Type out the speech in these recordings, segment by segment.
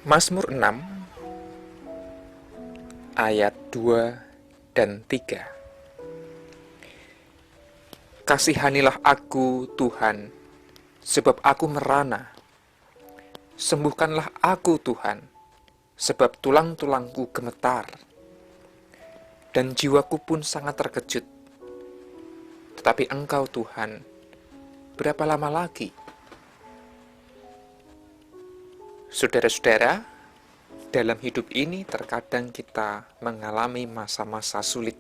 Mazmur 6 ayat 2 dan 3. Kasihanilah aku, Tuhan, sebab aku merana. Sembuhkanlah aku, Tuhan, sebab tulang-tulangku gemetar. Dan jiwaku pun sangat terkejut. Tetapi Engkau, Tuhan, berapa lama lagi? Saudara-saudara, dalam hidup ini terkadang kita mengalami masa-masa sulit.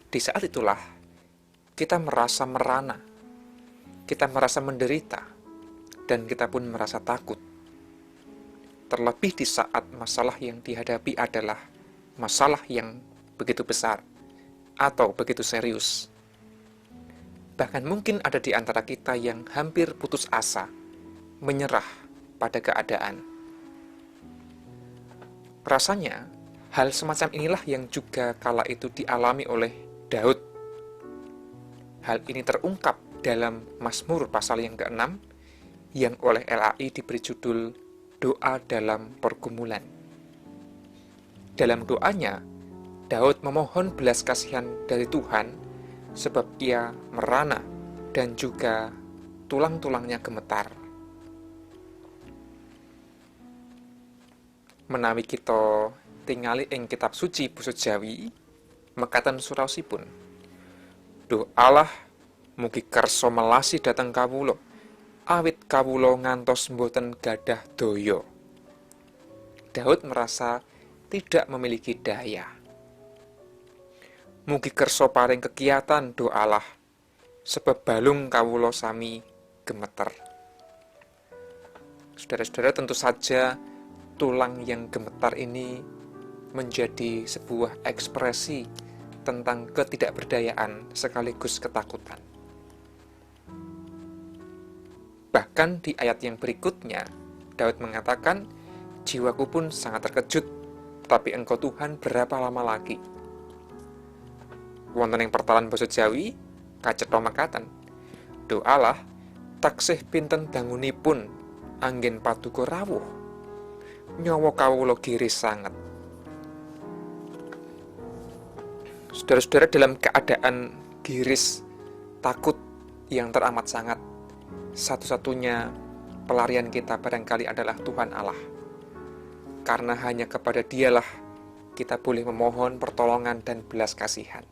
Di saat itulah kita merasa merana, kita merasa menderita, dan kita pun merasa takut. Terlebih di saat masalah yang dihadapi adalah masalah yang begitu besar atau begitu serius. Bahkan mungkin ada di antara kita yang hampir putus asa, menyerah pada keadaan. Rasanya, hal semacam inilah yang juga kala itu dialami oleh Daud. Hal ini terungkap dalam Mazmur pasal yang ke-6, yang oleh LAI diberi judul Doa dalam Pergumulan. Dalam doanya, Daud memohon belas kasihan dari Tuhan, sebab ia merana dan juga tulang-tulangnya gemetar. Menawi kita tingali ing kitab suci basa Jawi, mekaten suraosipun. Doalah mugi kersa melasi dhateng kawula, awit kawula ngantos mboten gadah daya. Daud merasa tidak memiliki daya. Mugi kersa paring kegiatan doalah, sebab balung kawula sami gemeter. Saudara-saudara, tentu saja tulang yang gemetar ini menjadi sebuah ekspresi tentang ketidakberdayaan sekaligus ketakutan. Bahkan di ayat yang berikutnya, Daud mengatakan, jiwaku pun sangat terkejut, tapi Engkau Tuhan berapa lama lagi? Wonten ing pertalan basa Jawi, kacetha mekaten, doalah taksih pinten dangunipun anggen paduka rawuh, nyawa kawula giris sanget. Saudara-saudara, dalam keadaan giris, takut yang teramat sangat, satu-satunya pelarian kita barangkali adalah Tuhan Allah. Karena hanya kepada Dialah kita boleh memohon pertolongan dan belas kasihan.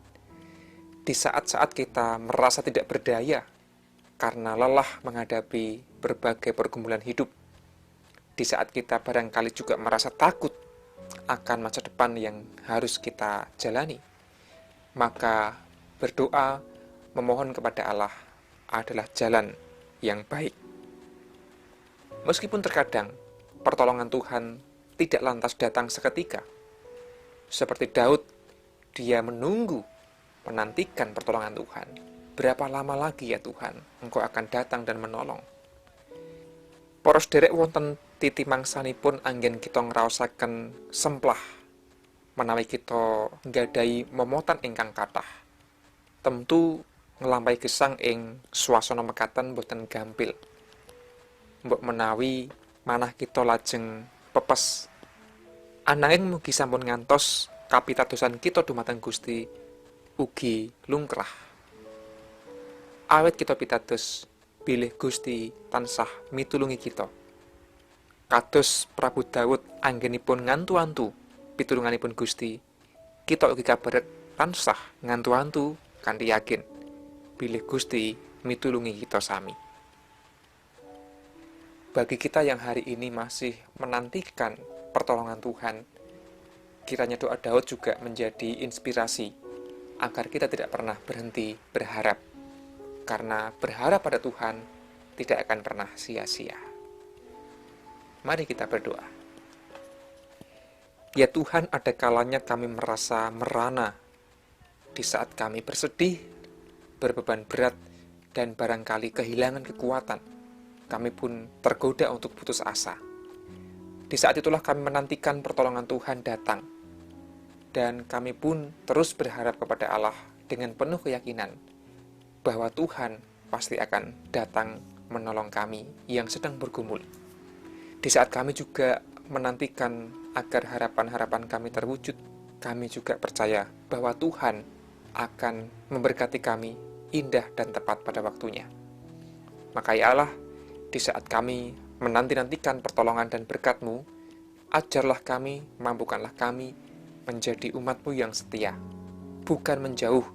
Di saat-saat kita merasa tidak berdaya karena lelah menghadapi berbagai pergumulan hidup, di saat kita barangkali juga merasa takut akan masa depan yang harus kita jalani, maka berdoa, memohon kepada Allah adalah jalan yang baik. Meskipun terkadang pertolongan Tuhan tidak lantas datang seketika. Seperti Daud, dia menantikan pertolongan Tuhan. Berapa lama lagi ya Tuhan, Engkau akan datang dan menolong? Para sederek wonten titi mangsanipun anggen kita ngraosaken semplah menawi kita nggadahi momotan ingkang kathah. Tentu nglampahi gesang ing swasana mekaten boten gampil. Mbok menawi manah kita lajeng pepes, ananging mugi sampun ngantos kapitadosan kita dumateng Gusti ugi lungkrah. Awit kita pitados bilih Gusti tansah mitulungi kita. Kados Prabu Daud anggenipun ngantu-antu pitulunganipun Gusti, kita ugi kabaret tansah ngantu-antu kanthi yakin bilih Gusti mitulungi kita sami. Bagi kita yang hari ini masih menantikan pertolongan Tuhan, kiranya doa Daud juga menjadi inspirasi agar kita tidak pernah berhenti berharap, karena berharap pada Tuhan tidak akan pernah sia-sia. Mari kita berdoa. Ya Tuhan, ada kalanya kami merasa merana di saat kami bersedih, berbeban berat, dan barangkali kehilangan kekuatan. Kami pun tergoda untuk putus asa. Di saat itulah kami menantikan pertolongan Tuhan datang. Dan kami pun terus berharap kepada Allah dengan penuh keyakinan bahwa Tuhan pasti akan datang menolong kami yang sedang bergumul. Di saat kami juga menantikan agar harapan-harapan kami terwujud, kami juga percaya bahwa Tuhan akan memberkati kami indah dan tepat pada waktunya. Maka ya Allah, di saat kami menanti-nantikan pertolongan dan berkat-Mu, ajarlah kami, mampukanlah kami menjadi umat-Mu yang setia, bukan menjauh,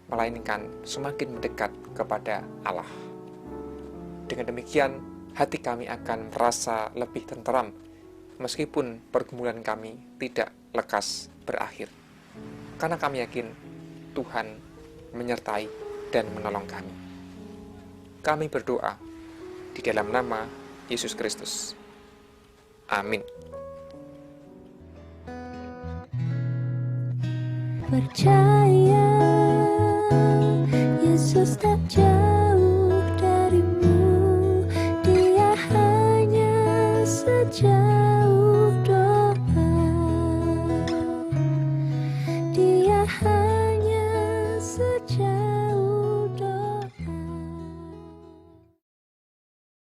melainkan semakin mendekat kepada Allah. Dengan demikian, hati kami akan merasa lebih tenteram, meskipun pergumulan kami tidak lekas berakhir. Karena kami yakin Tuhan menyertai dan menolong kami. Kami berdoa di dalam nama Yesus Kristus. Amin. Percaya Yesus tak jauh darimu, Dia hanya saja